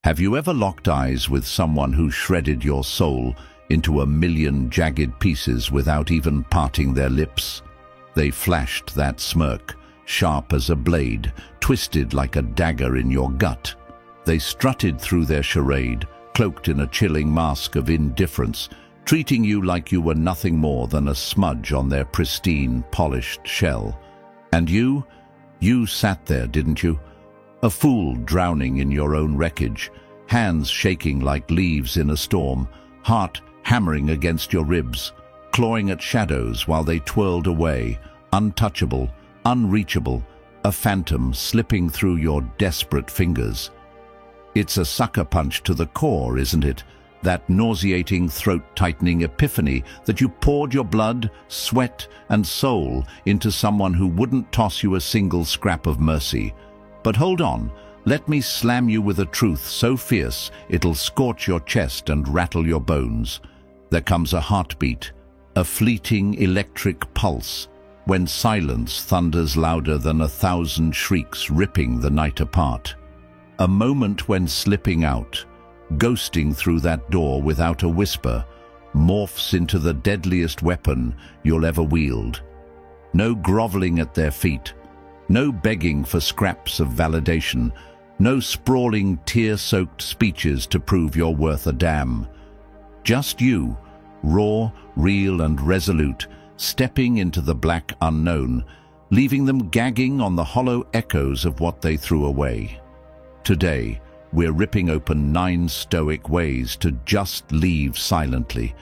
Have you ever locked eyes with someone who shredded your soul into a million jagged pieces without even parting their lips? They flashed that smirk, sharp as a blade, twisted like a dagger in your gut. They strutted through their charade, cloaked in a chilling mask of indifference, treating you like you were nothing more than a smudge on their pristine, polished shell. And you sat there, didn't you? A fool drowning in your own wreckage, hands shaking like leaves in a storm, heart hammering against your ribs, clawing at shadows while they twirled away, untouchable, unreachable, a phantom slipping through your desperate fingers. It's a sucker punch to the core, isn't it? That nauseating, throat-tightening epiphany that you poured your blood, sweat, and soul into someone who wouldn't toss you a single scrap of mercy. But hold on, let me slam you with a truth so fierce it'll scorch your chest and rattle your bones. There comes a heartbeat, a fleeting electric pulse, when silence thunders louder than 1,000 shrieks ripping the night apart. A moment when slipping out, ghosting through that door without a whisper, morphs into the deadliest weapon you'll ever wield. No groveling at their feet, no begging for scraps of validation, no sprawling, tear-soaked speeches to prove you're worth a damn. Just you, raw, real and resolute, stepping into the black unknown, leaving them gagging on the hollow echoes of what they threw away. Today, we're ripping open 9 stoic ways to just leave silently,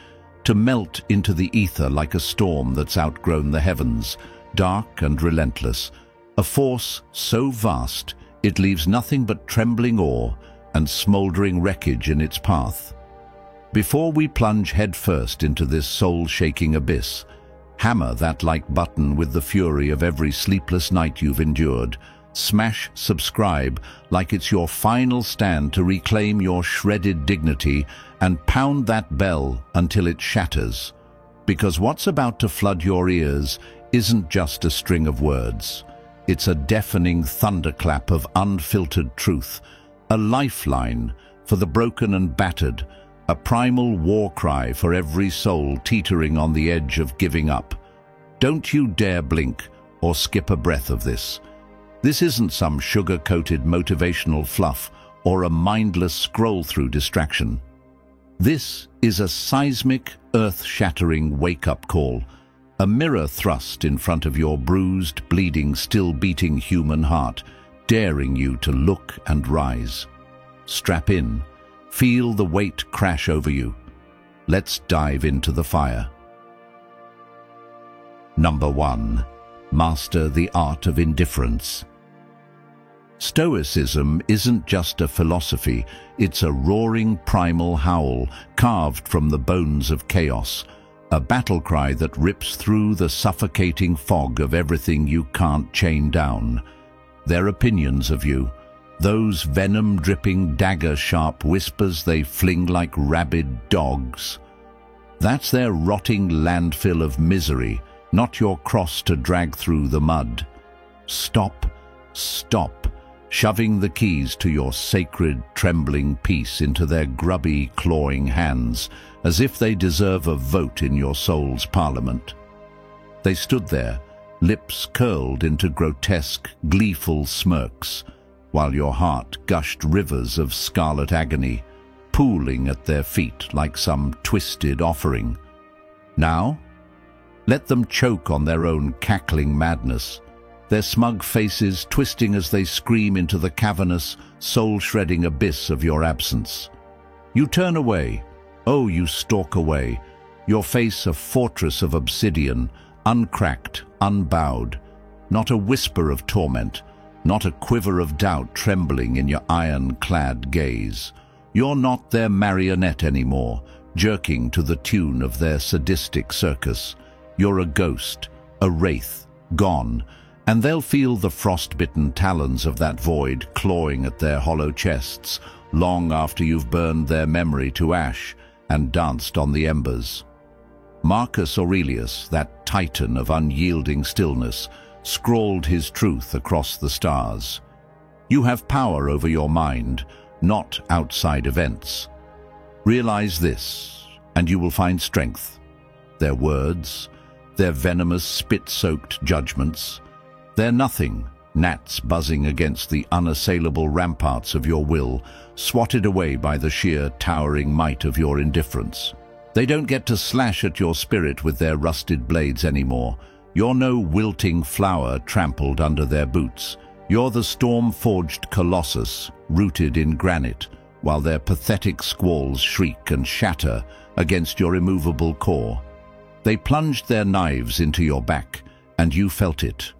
to melt into the ether like a storm that's outgrown the heavens, dark and relentless, a force so vast it leaves nothing but trembling awe and smoldering wreckage in its path. Before we plunge headfirst into this soul-shaking abyss, hammer that like button with the fury of every sleepless night you've endured. Smash subscribe like it's your final stand to reclaim your shredded dignity, and pound that bell until it shatters. Because what's about to flood your ears isn't just a string of words. It's a deafening thunderclap of unfiltered truth, a lifeline for the broken and battered, a primal war cry for every soul teetering on the edge of giving up. Don't you dare blink or skip a breath of this. This isn't some sugar-coated motivational fluff or a mindless scroll-through distraction. This is a seismic, earth-shattering wake-up call, a mirror thrust in front of your bruised, bleeding, still-beating human heart, daring you to look and rise. Strap in. Feel the weight crash over you. Let's dive into the fire. Number 1. Master the art of indifference. Stoicism isn't just a philosophy, it's a roaring primal howl carved from the bones of chaos, a battle cry that rips through the suffocating fog of everything you can't chain down. Their opinions of you, those venom-dripping, dagger-sharp whispers they fling like rabid dogs. That's their rotting landfill of misery, not your cross to drag through the mud. Stop, stop, shoving the keys to your sacred, trembling peace into their grubby, clawing hands, as if they deserve a vote in your soul's parliament. They stood there, lips curled into grotesque, gleeful smirks, while your heart gushed rivers of scarlet agony, pooling at their feet like some twisted offering. Now, let them choke on their own cackling madness, their smug faces twisting as they scream into the cavernous, soul-shredding abyss of your absence. You turn away. Oh, you stalk away, your face a fortress of obsidian, uncracked, unbowed, not a whisper of torment, not a quiver of doubt trembling in your iron-clad gaze. You're not their marionette anymore, jerking to the tune of their sadistic circus. You're a ghost, a wraith, gone, and they'll feel the frost-bitten talons of that void clawing at their hollow chests long after you've burned their memory to ash and danced on the embers. Marcus Aurelius, that titan of unyielding stillness, scrawled his truth across the stars. You have power over your mind, not outside events. Realize this, and you will find strength. Their words, their venomous spit-soaked judgments, they're nothing, gnats buzzing against the unassailable ramparts of your will, swatted away by the sheer towering might of your indifference. They don't get to slash at your spirit with their rusted blades anymore. You're no wilting flower trampled under their boots. You're the storm-forged colossus, rooted in granite, while their pathetic squalls shriek and shatter against your immovable core. They plunged their knives into your back, and you felt it.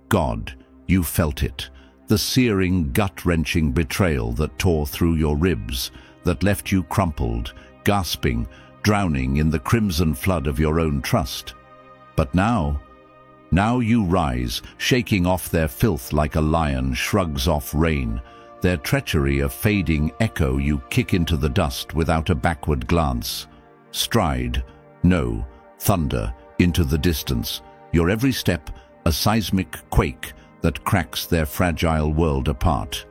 God, you felt it. The searing, gut-wrenching betrayal that tore through your ribs, that left you crumpled, gasping, drowning in the crimson flood of your own trust. But now you rise, shaking off their filth like a lion shrugs off rain. Their treachery a fading echo you kick into the dust without a backward glance. Stride, no, thunder, into the distance. Your every step, a seismic quake that cracks their fragile world apart.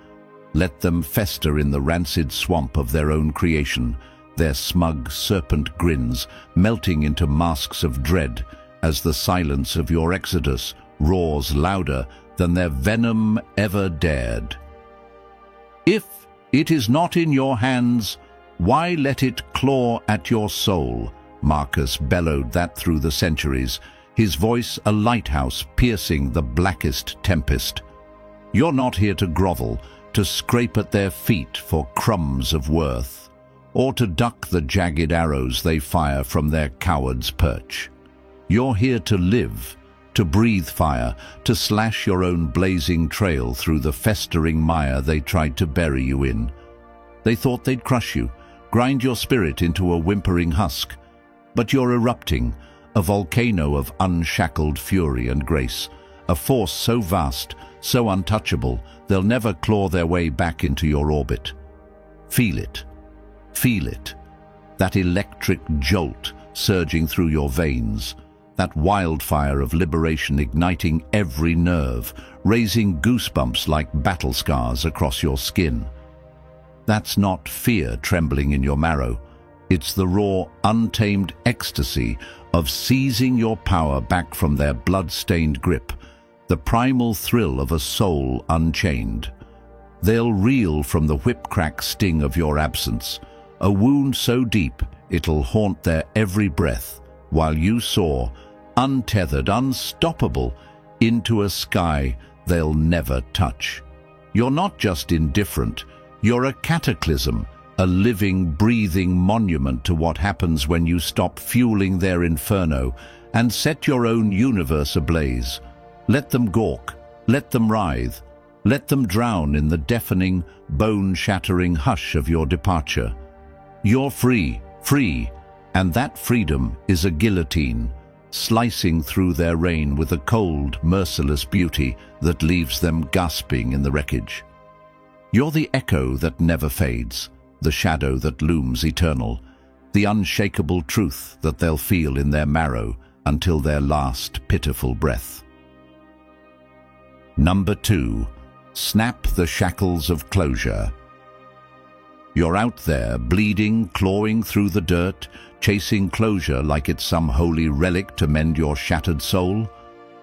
Let them fester in the rancid swamp of their own creation, their smug serpent grins melting into masks of dread as the silence of your exodus roars louder than their venom ever dared. If it is not in your hands, why let it claw at your soul? Marcus bellowed that through the centuries, his voice a lighthouse piercing the blackest tempest. You're not here to grovel, to scrape at their feet for crumbs of worth, or to duck the jagged arrows they fire from their coward's perch. You're here to live, to breathe fire, to slash your own blazing trail through the festering mire they tried to bury you in. They thought they'd crush you, grind your spirit into a whimpering husk, but you're erupting, a volcano of unshackled fury and grace, a force so vast, so untouchable, they'll never claw their way back into your orbit. Feel it. Feel it. That electric jolt surging through your veins, that wildfire of liberation igniting every nerve, raising goosebumps like battle scars across your skin. That's not fear trembling in your marrow. It's the raw, untamed ecstasy of seizing your power back from their blood-stained grip, the primal thrill of a soul unchained. They'll reel from the whip-crack sting of your absence, a wound so deep it'll haunt their every breath, while you soar, untethered, unstoppable, into a sky they'll never touch. You're not just indifferent, you're a cataclysm, a living, breathing monument to what happens when you stop fueling their inferno and set your own universe ablaze. Let them gawk, let them writhe, let them drown in the deafening, bone-shattering hush of your departure. You're free, free, and that freedom is a guillotine, slicing through their reign with a cold, merciless beauty that leaves them gasping in the wreckage. You're the echo that never fades, the shadow that looms eternal, the unshakable truth that they'll feel in their marrow until their last pitiful breath. Number 2. Snap the shackles of closure. You're out there, bleeding, clawing through the dirt, chasing closure like it's some holy relic to mend your shattered soul.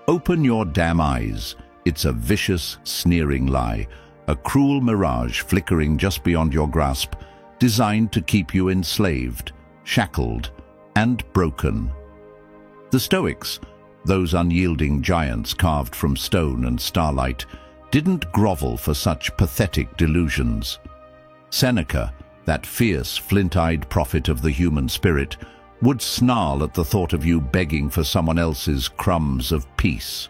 Open your damn eyes. It's a vicious, sneering lie, a cruel mirage flickering just beyond your grasp, designed to keep you enslaved, shackled, and broken. The Stoics, those unyielding giants carved from stone and starlight, didn't grovel for such pathetic delusions. Seneca, that fierce, flint-eyed prophet of the human spirit, would snarl at the thought of you begging for someone else's crumbs of peace.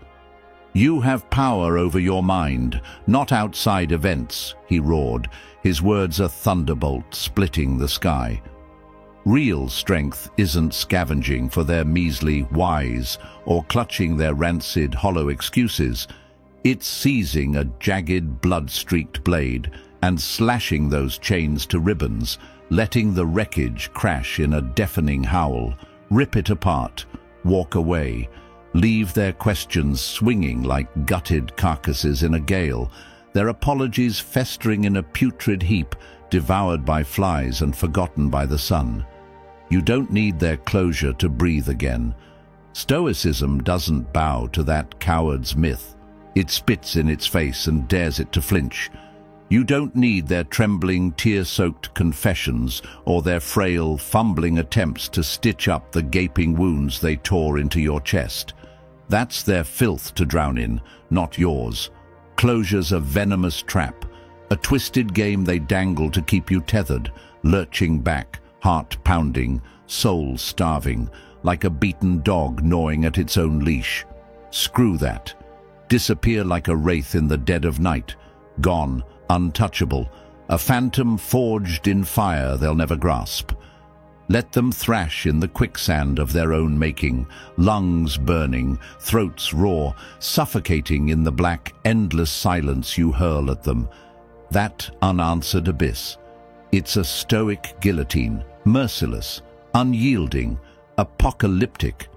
You have power over your mind, not outside events, he roared, his words a thunderbolt splitting the sky. Real strength isn't scavenging for their measly whys or clutching their rancid, hollow excuses. It's seizing a jagged, blood-streaked blade and slashing those chains to ribbons, letting the wreckage crash in a deafening howl, rip it apart, walk away, leave their questions swinging like gutted carcasses in a gale, their apologies festering in a putrid heap, devoured by flies and forgotten by the sun. You don't need their closure to breathe again. Stoicism doesn't bow to that coward's myth. It spits in its face and dares it to flinch. You don't need their trembling, tear-soaked confessions or their frail, fumbling attempts to stitch up the gaping wounds they tore into your chest. That's their filth to drown in, not yours. Closure's a venomous trap, a twisted game they dangle to keep you tethered, lurching back, heart pounding, soul starving, like a beaten dog gnawing at its own leash. Screw that. Disappear like a wraith in the dead of night, gone, untouchable, a phantom forged in fire they'll never grasp. Let them thrash in the quicksand of their own making, lungs burning, throats raw, suffocating in the black, endless silence you hurl at them. That unanswered abyss. It's a stoic guillotine, merciless, unyielding, apocalyptic.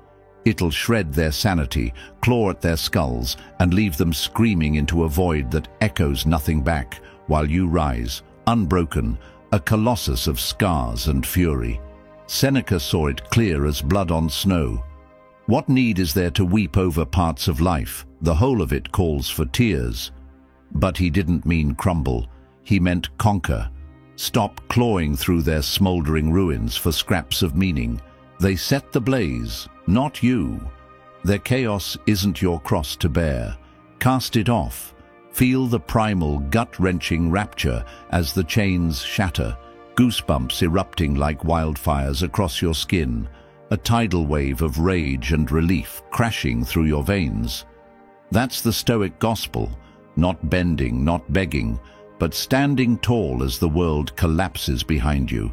It'll shred their sanity, claw at their skulls, and leave them screaming into a void that echoes nothing back, while you rise, unbroken, a colossus of scars and fury. Seneca saw it clear as blood on snow. What need is there to weep over parts of life? The whole of it calls for tears. But he didn't mean crumble. He meant conquer. Stop clawing through their smoldering ruins for scraps of meaning. They set the blaze, not you. Their chaos isn't your cross to bear. Cast it off. Feel the primal, gut-wrenching rapture as the chains shatter, goosebumps erupting like wildfires across your skin, a tidal wave of rage and relief crashing through your veins. That's the Stoic gospel, not bending, not begging, but standing tall as the world collapses behind you.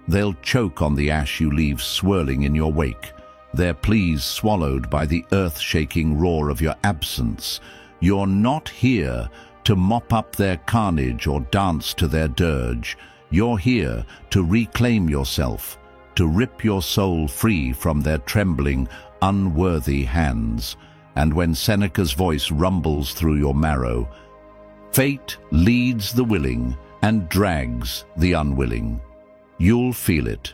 They'll choke on the ash you leave swirling in your wake, their pleas swallowed by the earth-shaking roar of your absence. You're not here to mop up their carnage or dance to their dirge. You're here to reclaim yourself, to rip your soul free from their trembling, unworthy hands. And when Seneca's voice rumbles through your marrow, fate leads the willing and drags the unwilling. You'll feel it.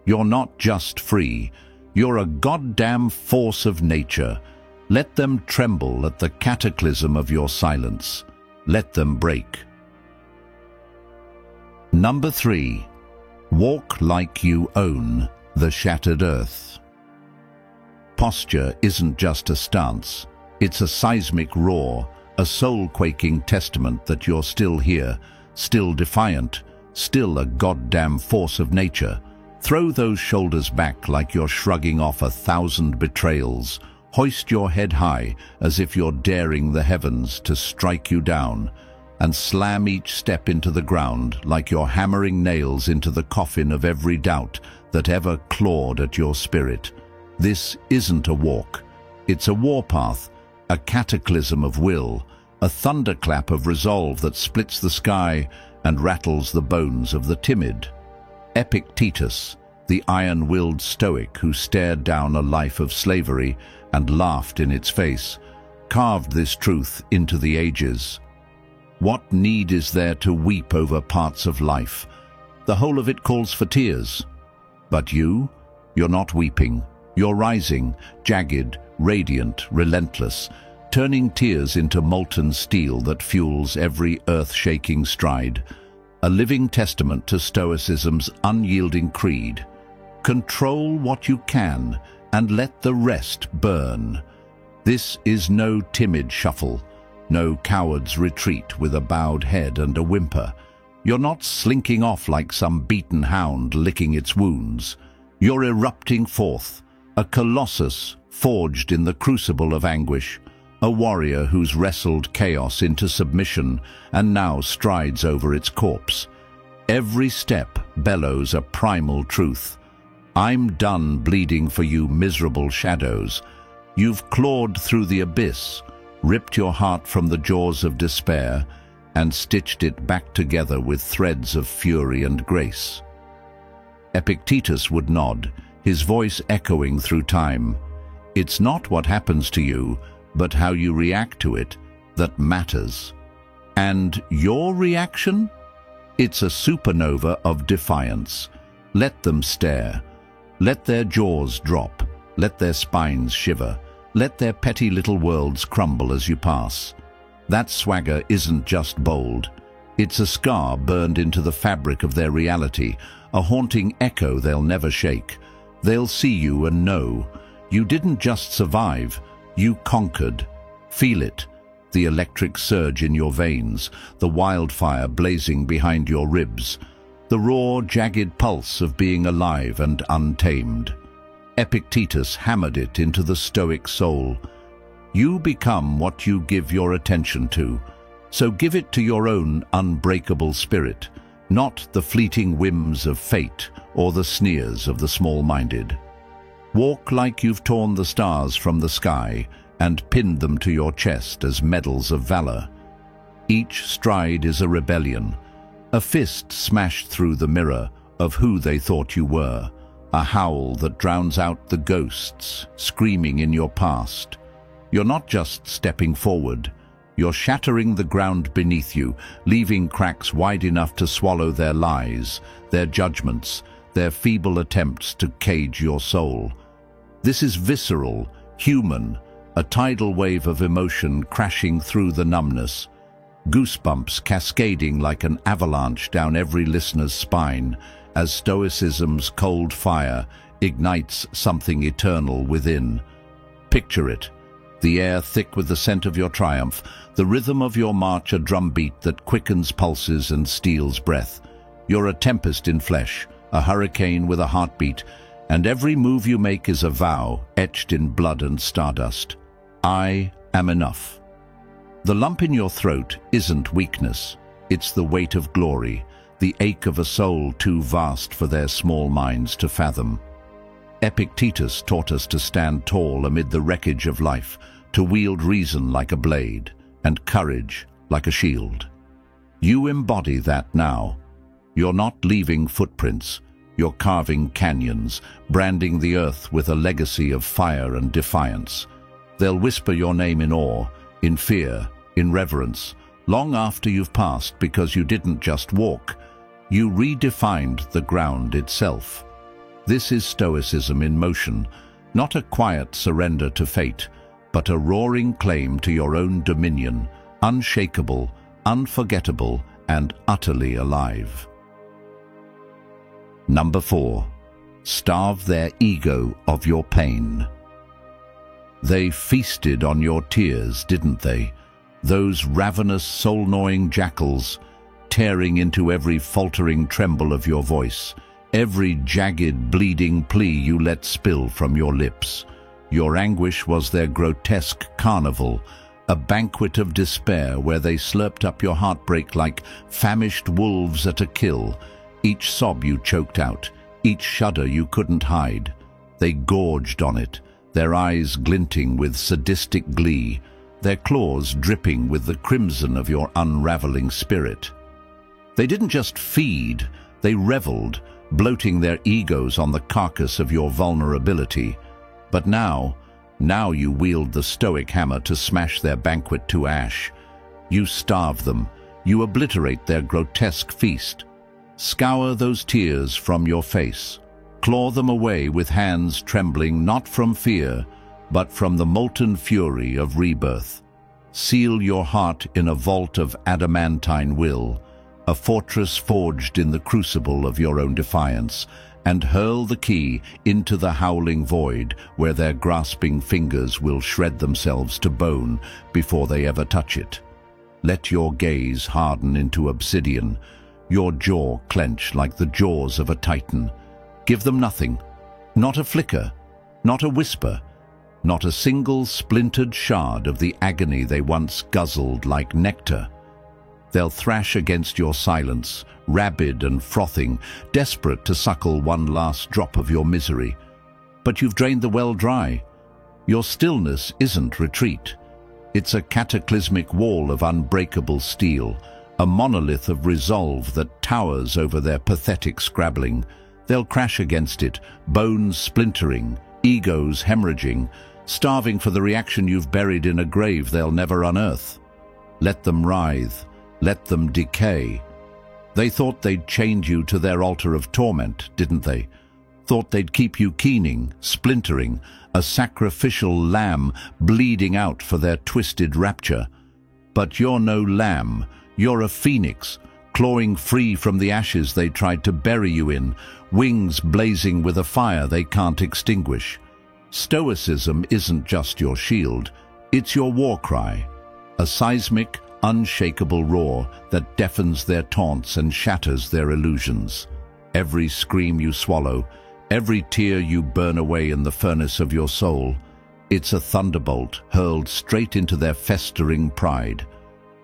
You're not just free. You're a goddamn force of nature. Let them tremble at the cataclysm of your silence. Let them break. Number 3. Walk like you own the shattered earth. Posture isn't just a stance. It's a seismic roar, a soul-quaking testament that you're still here, still defiant, still a goddamn force of nature. Throw those shoulders back like you're shrugging off 1,000 betrayals. Hoist your head high as if you're daring the heavens to strike you down, and slam each step into the ground like you're hammering nails into the coffin of every doubt that ever clawed at your spirit. This isn't a walk. It's a warpath, a cataclysm of will, a thunderclap of resolve that splits the sky and rattles the bones of the timid. Epictetus, the iron-willed Stoic who stared down a life of slavery and laughed in its face, carved this truth into the ages. What need is there to weep over parts of life? The whole of it calls for tears. But you're not weeping. You're rising, jagged, radiant, relentless, turning tears into molten steel that fuels every earth-shaking stride. A living testament to Stoicism's unyielding creed. Control what you can and let the rest burn. This is no timid shuffle, no coward's retreat with a bowed head and a whimper. You're not slinking off like some beaten hound licking its wounds. You're erupting forth, a colossus forged in the crucible of anguish, a warrior who's wrestled chaos into submission and now strides over its corpse. Every step bellows a primal truth. I'm done bleeding for you miserable shadows. You've clawed through the abyss, ripped your heart from the jaws of despair, and stitched it back together with threads of fury and grace. Epictetus would nod, his voice echoing through time. It's not what happens to you, but how you react to it that matters. And your reaction? It's a supernova of defiance. Let them stare. Let their jaws drop. Let their spines shiver. Let their petty little worlds crumble as you pass. That swagger isn't just bold. It's a scar burned into the fabric of their reality, a haunting echo they'll never shake. They'll see you and know, you didn't just survive, you conquered. Feel it, the electric surge in your veins, the wildfire blazing behind your ribs, the raw, jagged pulse of being alive and untamed. Epictetus hammered it into the Stoic soul. You become what you give your attention to, so give it to your own unbreakable spirit, not the fleeting whims of fate or the sneers of the small-minded. Walk like you've torn the stars from the sky and pinned them to your chest as medals of valor. Each stride is a rebellion, a fist smashed through the mirror of who they thought you were, a howl that drowns out the ghosts screaming in your past. You're not just stepping forward, you're shattering the ground beneath you, leaving cracks wide enough to swallow their lies, their judgments, their feeble attempts to cage your soul. This is visceral, human, a tidal wave of emotion crashing through the numbness, goosebumps cascading like an avalanche down every listener's spine as Stoicism's cold fire ignites something eternal within. Picture it. The air thick with the scent of your triumph, the rhythm of your march a drumbeat that quickens pulses and steals breath. You're a tempest in flesh, a hurricane with a heartbeat, and every move you make is a vow etched in blood and stardust. I am enough. The lump in your throat isn't weakness, it's the weight of glory, the ache of a soul too vast for their small minds to fathom. Epictetus taught us to stand tall amid the wreckage of life, to wield reason like a blade, and courage like a shield. You embody that now. You're not leaving footprints, you're carving canyons, branding the earth with a legacy of fire and defiance. They'll whisper your name in awe, in fear, in reverence, long after you've passed, because you didn't just walk, you redefined the ground itself. This is Stoicism in motion, not a quiet surrender to fate, but a roaring claim to your own dominion, unshakable, unforgettable, and utterly alive. Number 4. Starve their ego of your pain. They feasted on your tears, didn't they? Those ravenous, soul-gnawing jackals, tearing into every faltering tremble of your voice, every jagged, bleeding plea you let spill from your lips. Your anguish was their grotesque carnival, a banquet of despair where they slurped up your heartbreak like famished wolves at a kill. Each sob you choked out, each shudder you couldn't hide. They gorged on it, their eyes glinting with sadistic glee, their claws dripping with the crimson of your unraveling spirit. They didn't just feed, they reveled, bloating their egos on the carcass of your vulnerability. But now you wield the Stoic hammer to smash their banquet to ash. You starve them, you obliterate their grotesque feast. Scour those tears from your face. Claw them away with hands trembling not from fear, but from the molten fury of rebirth. Seal your heart in a vault of adamantine will, a fortress forged in the crucible of your own defiance, and hurl the key into the howling void where their grasping fingers will shred themselves to bone before they ever touch it. Let your gaze harden into obsidian, your jaw clench like the jaws of a titan. Give them nothing, not a flicker, not a whisper, not a single splintered shard of the agony they once guzzled like nectar. They'll thrash against your silence, rabid and frothing, desperate to suckle one last drop of your misery. But you've drained the well dry. Your stillness isn't retreat. It's a cataclysmic wall of unbreakable steel, a monolith of resolve that towers over their pathetic scrabbling. They'll crash against it, bones splintering, egos hemorrhaging, starving for the reaction you've buried in a grave they'll never unearth. Let them writhe. Let them decay. They thought they'd chained you to their altar of torment, didn't they? Thought they'd keep you keening, splintering, a sacrificial lamb bleeding out for their twisted rapture. But you're no lamb, you're a phoenix, clawing free from the ashes they tried to bury you in, wings blazing with a fire they can't extinguish. Stoicism isn't just your shield, it's your war cry, a seismic, unshakable roar that deafens their taunts and shatters their illusions. Every scream you swallow, every tear you burn away in the furnace of your soul, it's a thunderbolt hurled straight into their festering pride.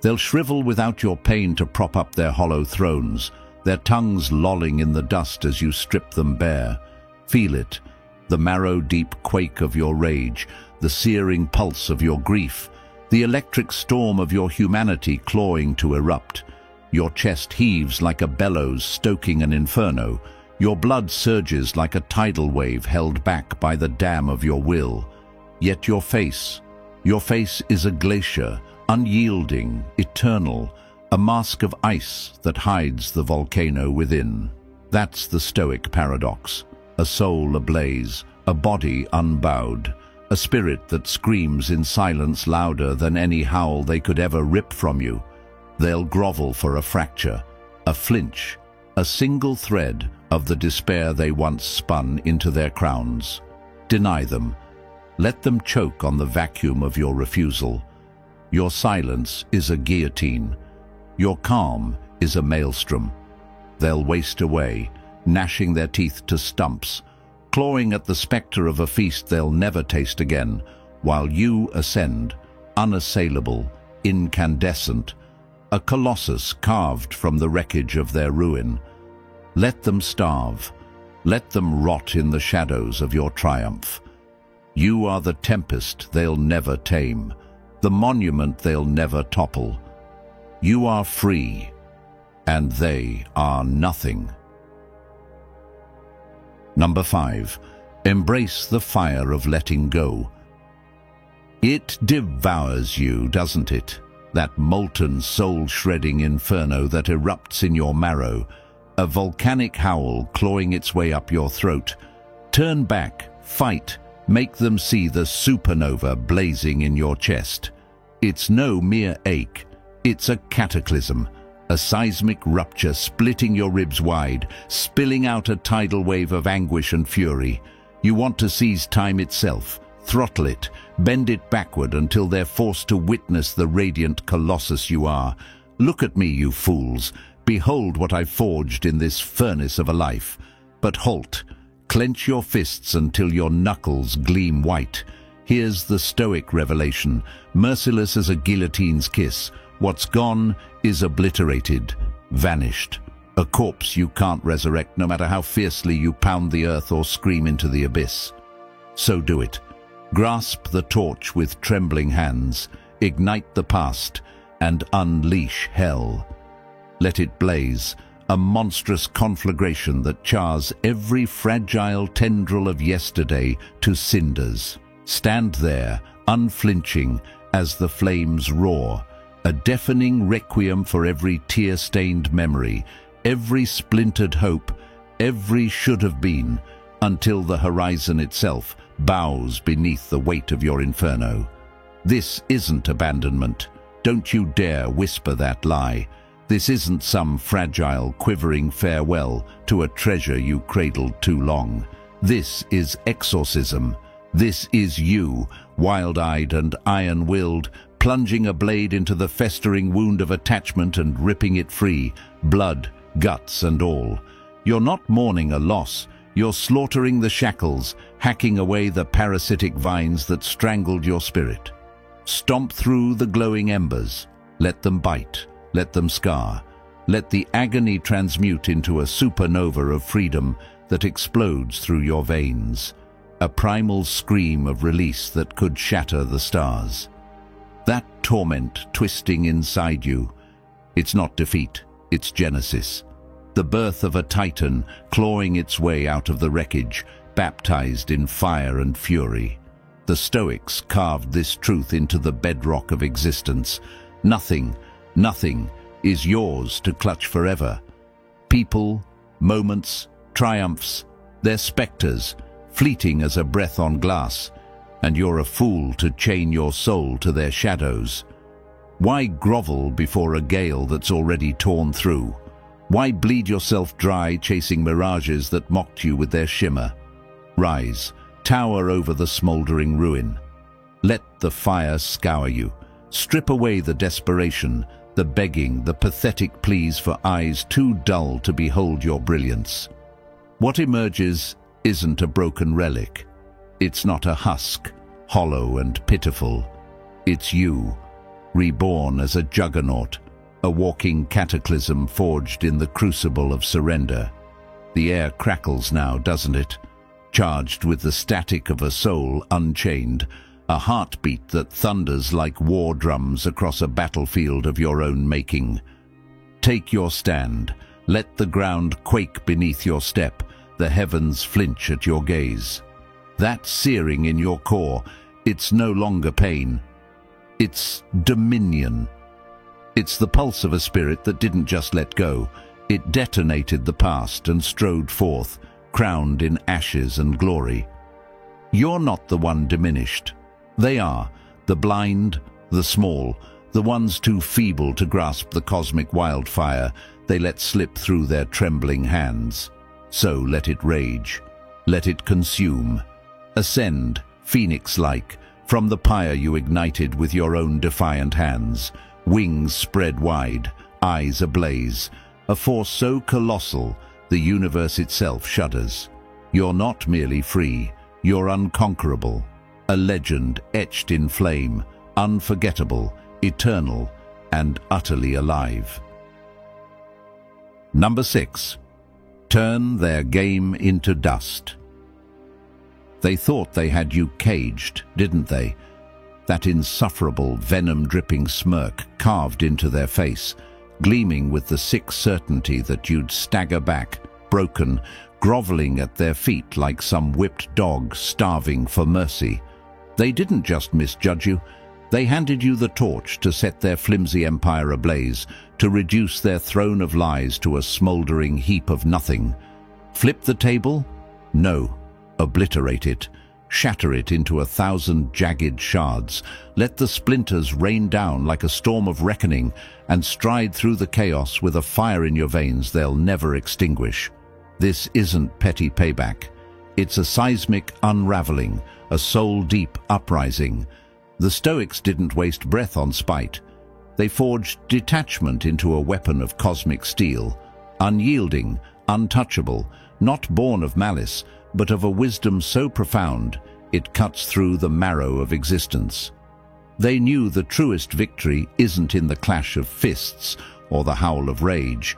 They'll shrivel without your pain to prop up their hollow thrones, their tongues lolling in the dust as you strip them bare. Feel it, the marrow-deep quake of your rage, the searing pulse of your grief, the electric storm of your humanity clawing to erupt. Your chest heaves like a bellows stoking an inferno. Your blood surges like a tidal wave held back by the dam of your will. Yet your face is a glacier, unyielding, eternal, a mask of ice that hides the volcano within. That's the Stoic paradox. A soul ablaze, a body unbowed, a spirit that screams in silence louder than any howl they could ever rip from you. They'll grovel for a fracture, a flinch, a single thread of the despair they once spun into their crowns. Deny them. Let them choke on the vacuum of your refusal. Your silence is a guillotine. Your calm is a maelstrom. They'll waste away, gnashing their teeth to stumps, clawing at the spectre of a feast they'll never taste again, while you ascend, unassailable, incandescent, a colossus carved from the wreckage of their ruin. Let them starve. Let them rot in the shadows of your triumph. You are the tempest they'll never tame, the monument they'll never topple. You are free, and they are nothing. Number 5. Embrace the fire of letting go. It devours you, doesn't it? That molten, soul-shredding inferno that erupts in your marrow, a volcanic howl clawing its way up your throat. Turn back, fight, make them see the supernova blazing in your chest. It's no mere ache, it's a cataclysm, a seismic rupture splitting your ribs wide, spilling out a tidal wave of anguish and fury. You want to seize time itself, throttle it, bend it backward until they're forced to witness the radiant colossus you are. Look at me, you fools. Behold what I've forged in this furnace of a life. But halt. Clench your fists until your knuckles gleam white. Here's the Stoic revelation, merciless as a guillotine's kiss. What's gone is obliterated, vanished. A corpse you can't resurrect no matter how fiercely you pound the earth or scream into the abyss. So do it. Grasp the torch with trembling hands, ignite the past, and unleash hell. Let it blaze, a monstrous conflagration that chars every fragile tendril of yesterday to cinders. Stand there, unflinching, as the flames roar, a deafening requiem for every tear-stained memory, every splintered hope, every should-have-been, until the horizon itself bows beneath the weight of your inferno. This isn't abandonment. Don't you dare whisper that lie. This isn't some fragile, quivering farewell to a treasure you cradled too long. This is exorcism. This is you, wild-eyed and iron-willed, plunging a blade into the festering wound of attachment and ripping it free, blood, guts and all. You're not mourning a loss. You're slaughtering the shackles, hacking away the parasitic vines that strangled your spirit. Stomp through the glowing embers. Let them bite. Let them scar. Let the agony transmute into a supernova of freedom that explodes through your veins. A primal scream of release that could shatter the stars. That torment twisting inside you, it's not defeat, it's genesis. The birth of a titan clawing its way out of the wreckage, baptized in fire and fury. The Stoics carved this truth into the bedrock of existence. Nothing is yours to clutch forever. People, moments, triumphs, they're spectres, fleeting as a breath on glass, and you're a fool to chain your soul to their shadows. Why grovel before a gale that's already torn through? Why bleed yourself dry chasing mirages that mocked you with their shimmer? Rise, tower over the smouldering ruin. Let the fire scour you. Strip away the desperation, the begging, the pathetic pleas for eyes too dull to behold your brilliance. What emerges isn't a broken relic. It's not a husk, hollow and pitiful. It's you, reborn as a juggernaut, a walking cataclysm forged in the crucible of surrender. The air crackles now, doesn't it? Charged with the static of a soul unchained, a heartbeat that thunders like war drums across a battlefield of your own making. Take your stand. Let the ground quake beneath your step, the heavens flinch at your gaze. That searing in your core, it's no longer pain. It's dominion. It's the pulse of a spirit that didn't just let go. It detonated the past and strode forth, crowned in ashes and glory. You're not the one diminished. They are, the blind, the small, the ones too feeble to grasp the cosmic wildfire they let slip through their trembling hands. So let it rage. Let it consume. Ascend, phoenix-like, from the pyre you ignited with your own defiant hands, wings spread wide, eyes ablaze, a force so colossal the universe itself shudders. You're not merely free, you're unconquerable, a legend etched in flame, unforgettable, eternal, and utterly alive. Number 6. Turn their game into dust. They thought they had you caged, didn't they? That insufferable, venom-dripping smirk carved into their face, gleaming with the sick certainty that you'd stagger back, broken, groveling at their feet like some whipped dog starving for mercy. They didn't just misjudge you. They handed you the torch to set their flimsy empire ablaze, to reduce their throne of lies to a smouldering heap of nothing. Flip the table? No. Obliterate it. Shatter it into 1,000 jagged shards. Let the splinters rain down like a storm of reckoning and stride through the chaos with a fire in your veins they'll never extinguish. This isn't petty payback. It's a seismic unraveling, a soul-deep uprising. The Stoics didn't waste breath on spite. They forged detachment into a weapon of cosmic steel, unyielding, untouchable, not born of malice, but of a wisdom so profound it cuts through the marrow of existence. They knew the truest victory isn't in the clash of fists or the howl of rage.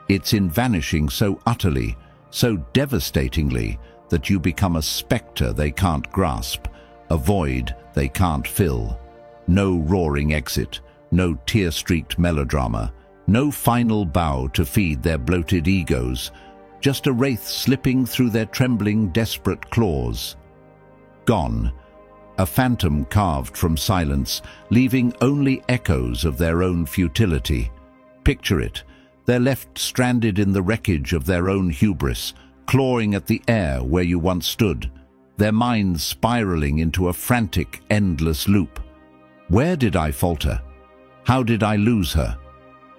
It's in vanishing so utterly, so devastatingly, that you become a spectre they can't grasp, a void they can't fill. No roaring exit, no tear-streaked melodrama, no final bow to feed their bloated egos, just a wraith slipping through their trembling, desperate claws. Gone, a phantom carved from silence, leaving only echoes of their own futility. Picture it, they're left stranded in the wreckage of their own hubris, clawing at the air where you once stood, their minds spiraling into a frantic, endless loop. Where did I falter? How did I lose her?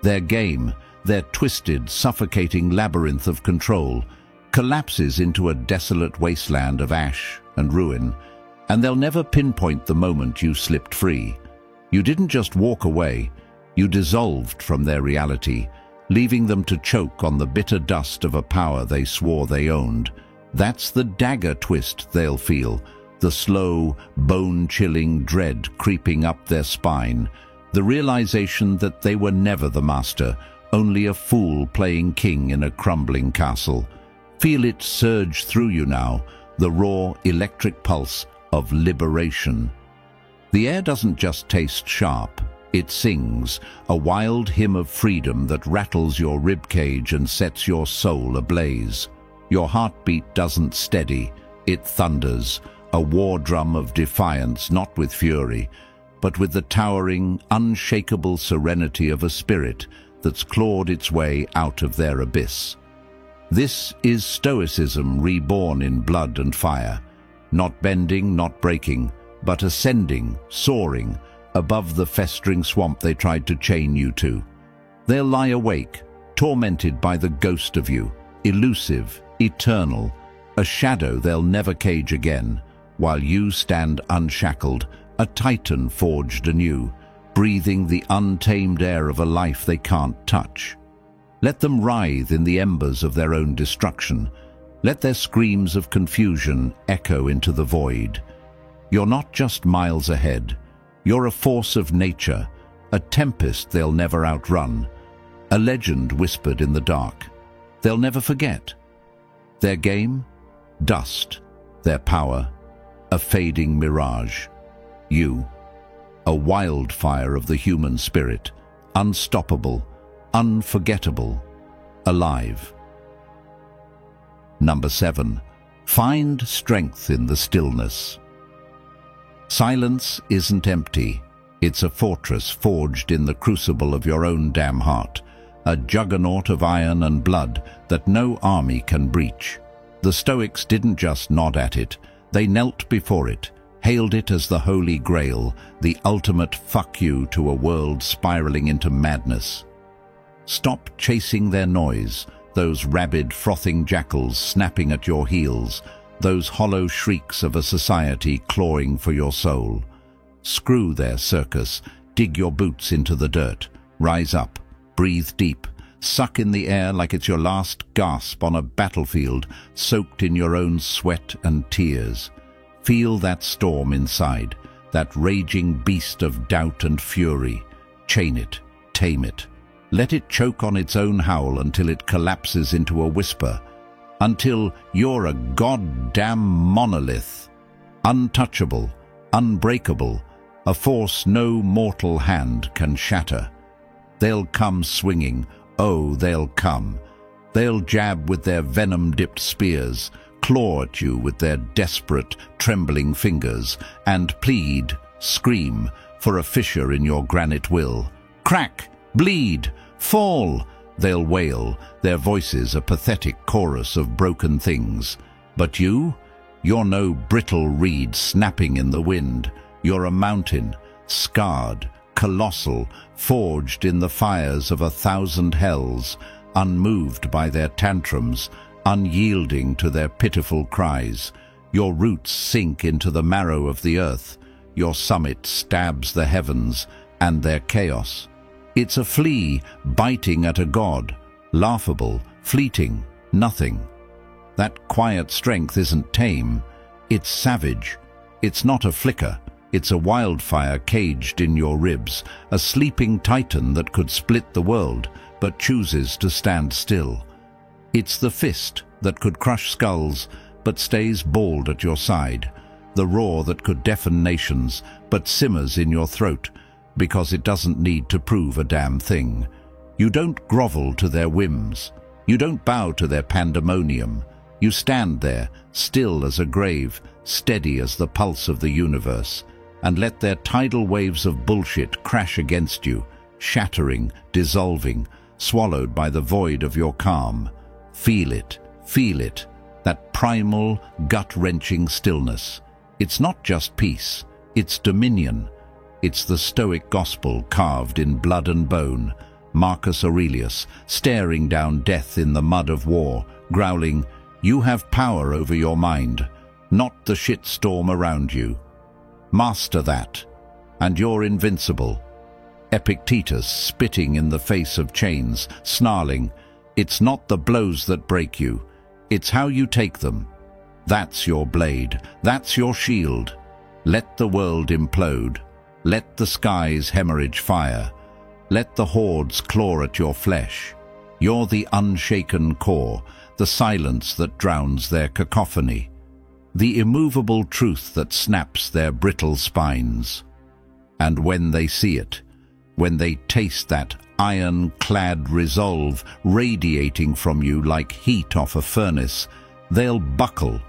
Their game, their twisted, suffocating labyrinth of control, collapses into a desolate wasteland of ash and ruin, and they'll never pinpoint the moment you slipped free. You didn't just walk away, you dissolved from their reality, leaving them to choke on the bitter dust of a power they swore they owned. That's the dagger twist they'll feel, the slow, bone-chilling dread creeping up their spine, the realization that they were never the master, only a fool playing king in a crumbling castle. Feel it surge through you now, the raw, electric pulse of liberation. The air doesn't just taste sharp, it sings, a wild hymn of freedom that rattles your ribcage and sets your soul ablaze. Your heartbeat doesn't steady, it thunders, a war drum of defiance, not with fury, but with the towering, unshakable serenity of a spirit that's clawed its way out of their abyss. This is Stoicism reborn in blood and fire, not bending, not breaking, but ascending, soaring, above the festering swamp they tried to chain you to. They'll lie awake, tormented by the ghost of you, elusive, eternal, a shadow they'll never cage again, while you stand unshackled, a titan forged anew, breathing the untamed air of a life they can't touch. Let them writhe in the embers of their own destruction. Let their screams of confusion echo into the void. You're not just miles ahead. You're a force of nature, a tempest they'll never outrun, a legend whispered in the dark. They'll never forget. Their game? Dust. Their power? A fading mirage. You, a wildfire of the human spirit, unstoppable, unforgettable, alive. Number 7. Find strength in the stillness. Silence isn't empty. It's a fortress forged in the crucible of your own damn heart, a juggernaut of iron and blood that no army can breach. The Stoics didn't just nod at it. They knelt before it, hailed it as the Holy Grail, the ultimate fuck you to a world spiraling into madness. Stop chasing their noise, those rabid, frothing jackals snapping at your heels, those hollow shrieks of a society clawing for your soul. Screw their circus, dig your boots into the dirt, rise up, breathe deep, suck in the air like it's your last gasp on a battlefield soaked in your own sweat and tears. Feel that storm inside, that raging beast of doubt and fury. Chain it, tame it. Let it choke on its own howl until it collapses into a whisper, until you're a goddamn monolith, untouchable, unbreakable, a force no mortal hand can shatter. They'll come swinging, oh, they'll come. They'll jab with their venom-dipped spears, claw at you with their desperate, trembling fingers, and plead, scream, for a fissure in your granite will. Crack! Bleed! Fall! They'll wail, their voices a pathetic chorus of broken things. But you? You're no brittle reed snapping in the wind. You're a mountain, scarred, colossal, forged in the fires of 1,000 hells, unmoved by their tantrums, unyielding to their pitiful cries. Your roots sink into the marrow of the earth. Your summit stabs the heavens and their chaos. It's a flea biting at a god, laughable, fleeting, nothing. That quiet strength isn't tame, it's savage. It's not a flicker, it's a wildfire caged in your ribs, a sleeping titan that could split the world, but chooses to stand still. It's the fist that could crush skulls, but stays balled at your side, the roar that could deafen nations, but simmers in your throat, because it doesn't need to prove a damn thing. You don't grovel to their whims. You don't bow to their pandemonium. You stand there, still as a grave, steady as the pulse of the universe, and let their tidal waves of bullshit crash against you, shattering, dissolving, swallowed by the void of your calm. Feel it, that primal, gut-wrenching stillness. It's not just peace, it's dominion. It's the Stoic gospel carved in blood and bone. Marcus Aurelius, staring down death in the mud of war, growling, "You have power over your mind, not the shitstorm around you. Master that, and you're invincible." Epictetus, spitting in the face of chains, snarling, "It's not the blows that break you, it's how you take them. That's your blade, that's your shield. Let the world implode. Let the skies hemorrhage fire. Let the hordes claw at your flesh. You're the unshaken core, the silence that drowns their cacophony, the immovable truth that snaps their brittle spines. And when they see it, when they taste that iron-clad resolve radiating from you like heat off a furnace, they'll buckle,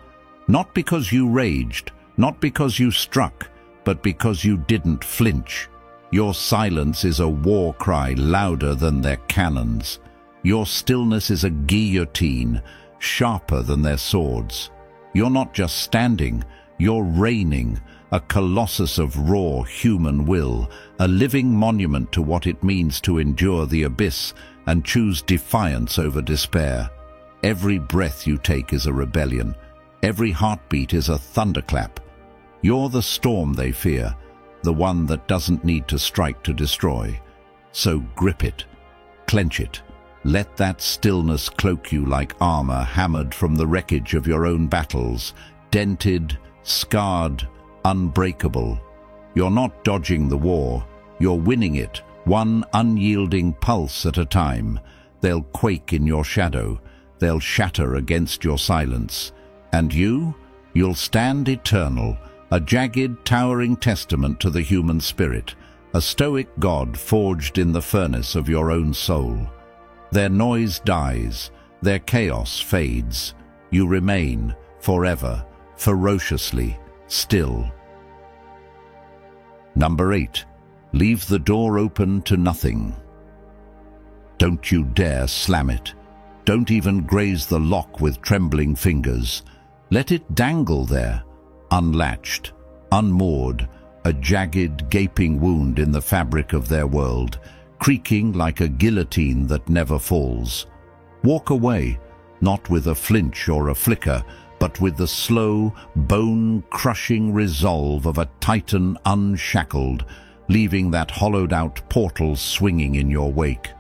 not because you raged, not because you struck, but because you didn't flinch. Your silence is a war cry louder than their cannons. Your stillness is a guillotine, sharper than their swords. You're not just standing, you're reigning, a colossus of raw human will, a living monument to what it means to endure the abyss and choose defiance over despair. Every breath you take is a rebellion. Every heartbeat is a thunderclap. You're the storm they fear, the one that doesn't need to strike to destroy. So grip it, clench it. Let that stillness cloak you like armor hammered from the wreckage of your own battles, dented, scarred, unbreakable. You're not dodging the war, you're winning it, one unyielding pulse at a time. They'll quake in your shadow, they'll shatter against your silence. And you'll stand eternal, a jagged, towering testament to the human spirit, a stoic god forged in the furnace of your own soul. Their noise dies, their chaos fades. You remain, forever, ferociously, still. Number 8. Leave the door open to nothing. Don't you dare slam it. Don't even graze the lock with trembling fingers. Let it dangle there, unlatched, unmoored, a jagged, gaping wound in the fabric of their world, creaking like a guillotine that never falls. Walk away, not with a flinch or a flicker, but with the slow, bone-crushing resolve of a titan unshackled, leaving that hollowed-out portal swinging in your wake.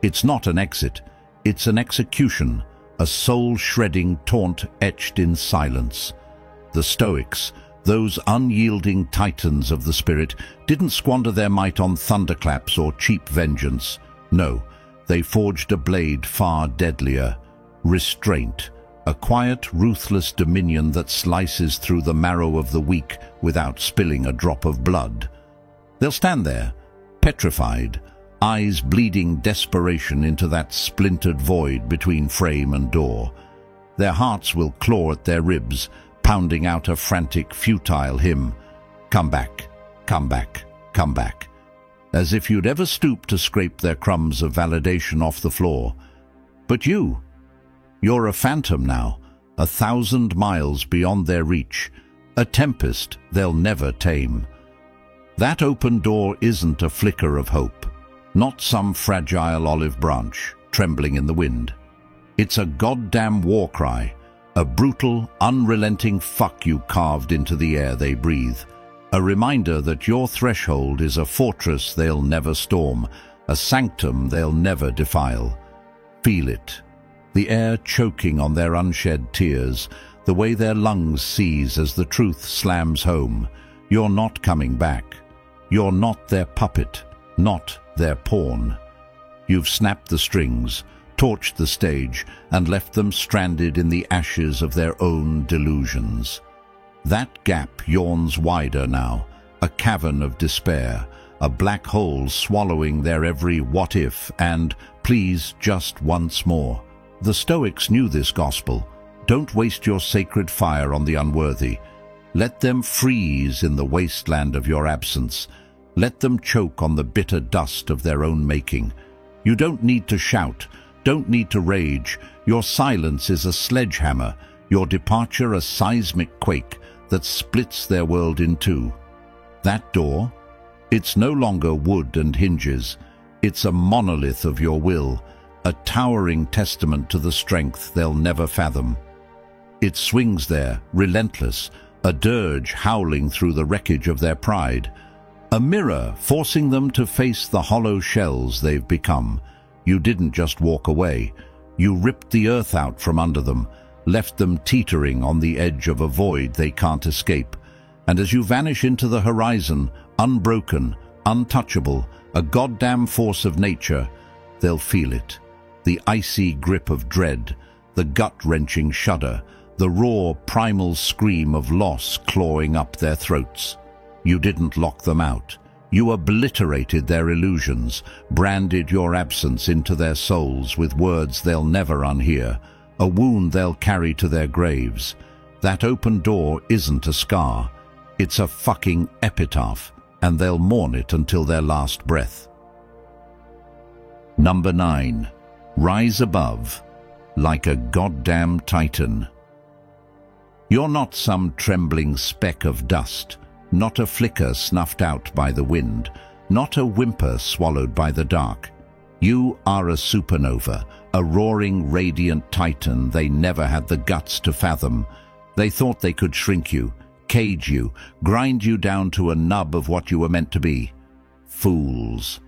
It's not an exit, it's an execution, a soul-shredding taunt etched in silence. The Stoics, those unyielding titans of the spirit, didn't squander their might on thunderclaps or cheap vengeance. No, they forged a blade far deadlier, restraint, a quiet, ruthless dominion that slices through the marrow of the weak without spilling a drop of blood. They'll stand there, petrified, eyes bleeding desperation into that splintered void between frame and door. Their hearts will claw at their ribs, pounding out a frantic, futile hymn. Come back, come back, come back. As if you'd ever stoop to scrape their crumbs of validation off the floor. But you're a phantom now, 1,000 miles beyond their reach, a tempest they'll never tame. That open door isn't a flicker of hope, not some fragile olive branch trembling in the wind. It's a goddamn war cry, a brutal, unrelenting fuck you carved into the air they breathe. A reminder that your threshold is a fortress they'll never storm, a sanctum they'll never defile. Feel it. The air choking on their unshed tears, the way their lungs seize as the truth slams home. You're not coming back. You're not their puppet, not their pawn. You've snapped the strings, torched the stage, and left them stranded in the ashes of their own delusions. That gap yawns wider now, a cavern of despair, a black hole swallowing their every what-if and, please, just once more. The Stoics knew this gospel. Don't waste your sacred fire on the unworthy. Let them freeze in the wasteland of your absence. Let them choke on the bitter dust of their own making. You don't need to shout, don't need to rage. Your silence is a sledgehammer, your departure a seismic quake that splits their world in two. That door? It's no longer wood and hinges. It's a monolith of your will, a towering testament to the strength they'll never fathom. It swings there, relentless, a dirge howling through the wreckage of their pride, a mirror forcing them to face the hollow shells they've become. You didn't just walk away. You ripped the earth out from under them, left them teetering on the edge of a void they can't escape. And as you vanish into the horizon, unbroken, untouchable, a goddamn force of nature, they'll feel it. The icy grip of dread, the gut-wrenching shudder, the raw, primal scream of loss clawing up their throats. You didn't lock them out. You obliterated their illusions, branded your absence into their souls with words they'll never unhear, a wound they'll carry to their graves. That open door isn't a scar. It's a fucking epitaph, and they'll mourn it until their last breath. Number 9. Rise above, like a goddamn titan. You're not some trembling speck of dust, not a flicker snuffed out by the wind, not a whimper swallowed by the dark. You are a supernova, a roaring, radiant titan they never had the guts to fathom. They thought they could shrink you, cage you, grind you down to a nub of what you were meant to be. Fools.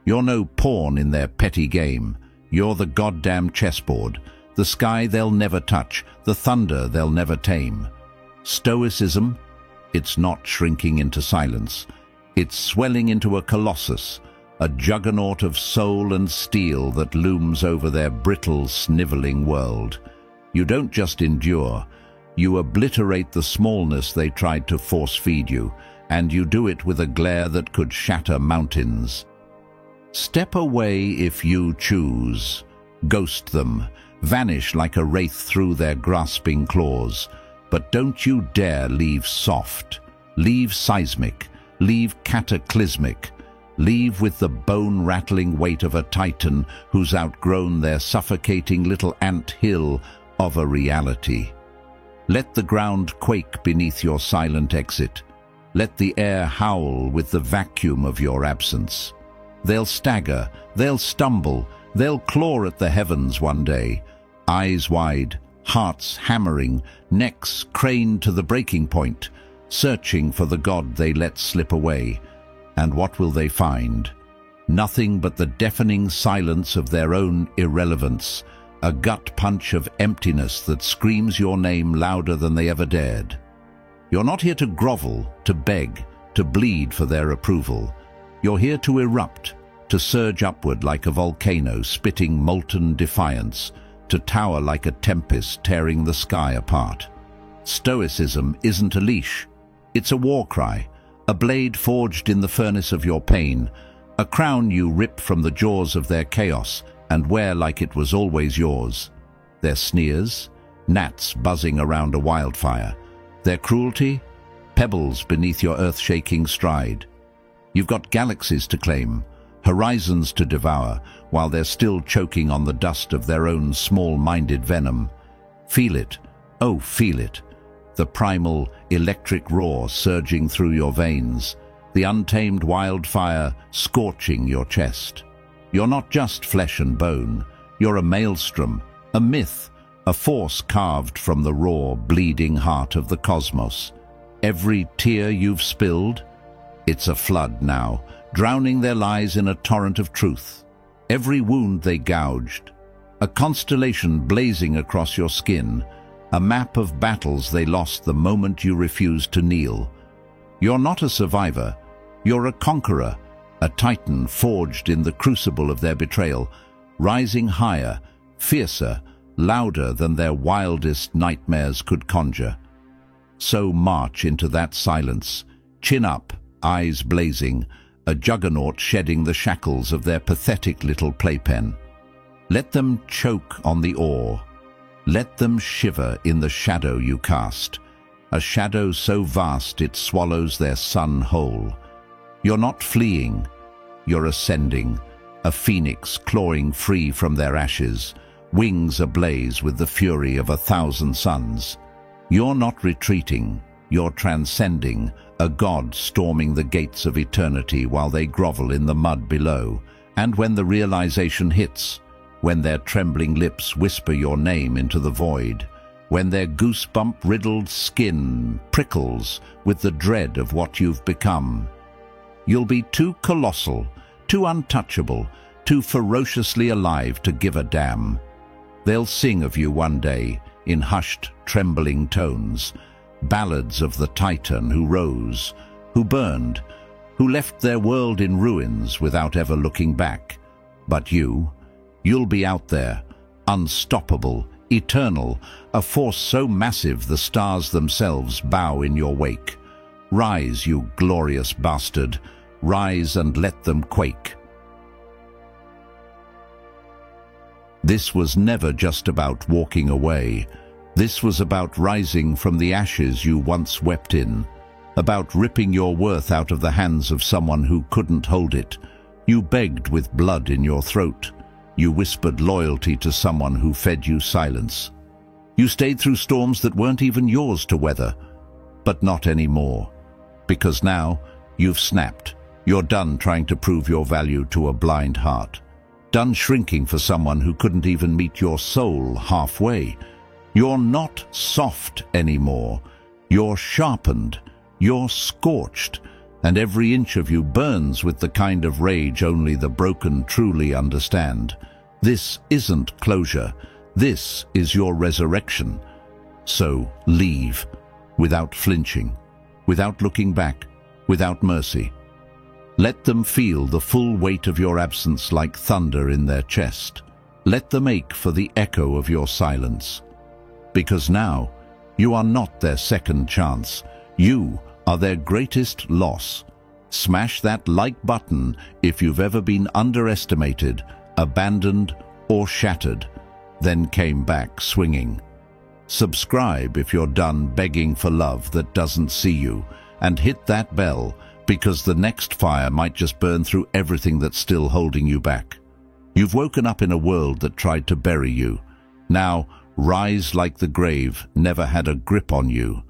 You're no pawn in their petty game. You're the goddamn chessboard, the sky they'll never touch, the thunder they'll never tame. Stoicism? It's not shrinking into silence. It's swelling into a colossus, a juggernaut of soul and steel that looms over their brittle, sniveling world. You don't just endure. You obliterate the smallness they tried to force-feed you, and you do it with a glare that could shatter mountains. Step away if you choose. Ghost them. Vanish like a wraith through their grasping claws. But don't you dare leave soft. Leave seismic. Leave cataclysmic. Leave with the bone-rattling weight of a titan who's outgrown their suffocating little ant hill of a reality. Let the ground quake beneath your silent exit. Let the air howl with the vacuum of your absence. They'll stagger, they'll stumble, they'll claw at the heavens one day, eyes wide, hearts hammering, necks craned to the breaking point, searching for the god they let slip away. And what will they find? Nothing but the deafening silence of their own irrelevance, a gut punch of emptiness that screams your name louder than they ever dared. You're not here to grovel, to beg, to bleed for their approval. You're here to erupt, to surge upward like a volcano spitting molten defiance, to tower like a tempest tearing the sky apart. Stoicism isn't a leash. It's a war cry, a blade forged in the furnace of your pain, a crown you rip from the jaws of their chaos and wear like it was always yours. Their sneers, gnats buzzing around a wildfire. Their cruelty, pebbles beneath your earth-shaking stride. You've got galaxies to claim, horizons to devour, while they're still choking on the dust of their own small-minded venom. Feel it, oh feel it, the primal, electric roar surging through your veins, the untamed wildfire scorching your chest. You're not just flesh and bone, you're a maelstrom, a myth, a force carved from the raw, bleeding heart of the cosmos. Every tear you've spilled, it's a flood now, drowning their lies in a torrent of truth. Every wound they gouged, a constellation blazing across your skin, a map of battles they lost the moment you refused to kneel. You're not a survivor, you're a conqueror, a titan forged in the crucible of their betrayal, rising higher, fiercer, louder than their wildest nightmares could conjure. So march into that silence, chin up, eyes blazing, a juggernaut shedding the shackles of their pathetic little playpen. Let them choke on the oar. Let them shiver in the shadow you cast, a shadow so vast it swallows their sun whole. You're not fleeing, you're ascending, a phoenix clawing free from their ashes, wings ablaze with the fury of 1,000 suns. You're not retreating, you're transcending, a god storming the gates of eternity while they grovel in the mud below. And when the realization hits, when their trembling lips whisper your name into the void, when their goosebump-riddled skin prickles with the dread of what you've become, you'll be too colossal, too untouchable, too ferociously alive to give a damn. They'll sing of you one day, in hushed, trembling tones, ballads of the titan who rose, who burned, who left their world in ruins without ever looking back. But you'll be out there, unstoppable, eternal, a force so massive the stars themselves bow in your wake. Rise, you glorious bastard, rise and let them quake. This was never just about walking away. This was about rising from the ashes you once wept in, about ripping your worth out of the hands of someone who couldn't hold it. You begged with blood in your throat. You whispered loyalty to someone who fed you silence. You stayed through storms that weren't even yours to weather. But not anymore. Because now, you've snapped. You're done trying to prove your value to a blind heart. Done shrinking for someone who couldn't even meet your soul halfway. You're not soft anymore. You're sharpened. You're scorched. And every inch of you burns with the kind of rage only the broken truly understand. This isn't closure. This is your resurrection. So leave, without flinching, without looking back, without mercy. Let them feel the full weight of your absence like thunder in their chest. Let them ache for the echo of your silence. Because now, you are not their second chance. You are their greatest loss. Smash that like button if you've ever been underestimated, abandoned, or shattered, then came back swinging. Subscribe if you're done begging for love that doesn't see you, and hit that bell because the next fire might just burn through everything that's still holding you back. You've woken up in a world that tried to bury you. Now, rise like the grave never had a grip on you.